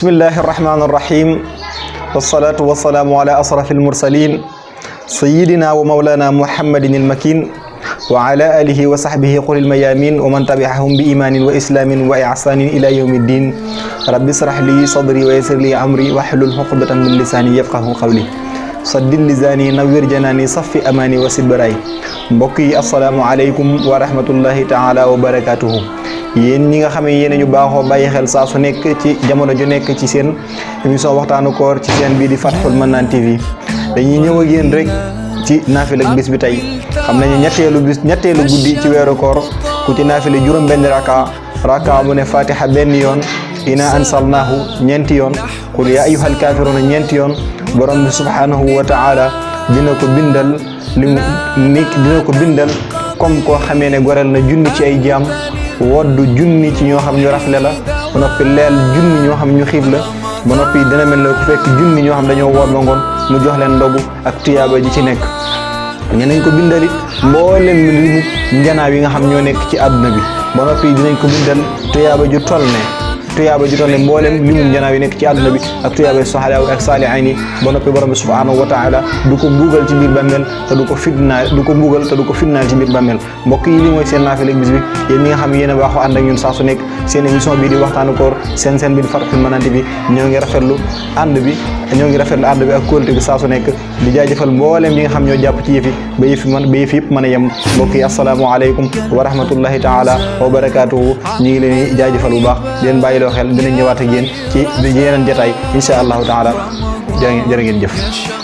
bismillahi irrahmani irrahim wassalatu wassalaamu ala asrafi almursalin sayidina wa maulana muhammadin ilmakin wa ala alihi wa sahbihi qulil mayamin wa man tabi'ahum bi imanin wa islamin wa ihsanin ila yawmi ddin rabbi israh li sadri wa yassir li amri wahlul uqdatan min lisani yafqahu qawli saddid lisani nawwir janani saffi amani wa sid baray mbokk yi assalaamu aleykum wa rahmatullahi taala wa barakatuhu yéen ñi nga xam ne yéen ñu baaxoo bàyyi xel saa su nekk ci jamono ju nekk ci seen émission waxtaanu koor ci seen bii di Fathoul Mannan TV dañuy ñëw ak yéen rek ci naafila ak bis bi tey xam nañu ñetteelu guddi ci weeru koor ku ci naafila juróom benn raka mu ne fatiha benn yoon ina ansalnaahu ñeenti yoon qul yaa ayyuhal kaafiruuna ñeenti yoon borom bi subhanahu wa taala dina ko bindal comme koo xamee ne goreel na junni ci ay jaam woddu junni ci ñoo xam ñu rafle la ba noppi leel junni ñoo xam ñu xiif la ba noppi dina mel ne ku fekk junni ñoo xam dañoo woor ba ngoon mu jox leen ndogu ak tuyaaba ji ci nekk nañ ko bindalit mbooleem limu njanaaw yi nga xam ñoo nekk ci àdduna bi ba noppi dinañ ko bindal tuyaaba ju toll ne mbooleem limu njanaaw yi nekk ci àdduna bi ak tuyaaba soxalaaw ak saalihiin yi ba noppi borom bi subhanahu wa taala du ko mbuugal ci biir bàmmeel te du ko fitnaal ci biir bàmmeel mbokk yi li mooy seen naafila bis bi yéen ñi nga xam yéen a baaxoo ànd ak ñun saa su nekk seen émission bii di waxtaanu koor seen bi di Fathoul Mannan bi ñoo ngi rafetlu ànd bi ak kóolute bi saa su nekk di jaajëfal mbooleem ñi nga xam ñoo jàpp ci yëfi ba yëf yëpp mën a yem mbokk yi assalaamu aleykum wa rahmatullahi taala wa barakatuhu ñu ngi leen di jaajëfal bu baax di leen bàyyiloo xel dinañ ñëwaat ak yéen ci yeneen jotaay insha allahu taala jërë ngeen jëf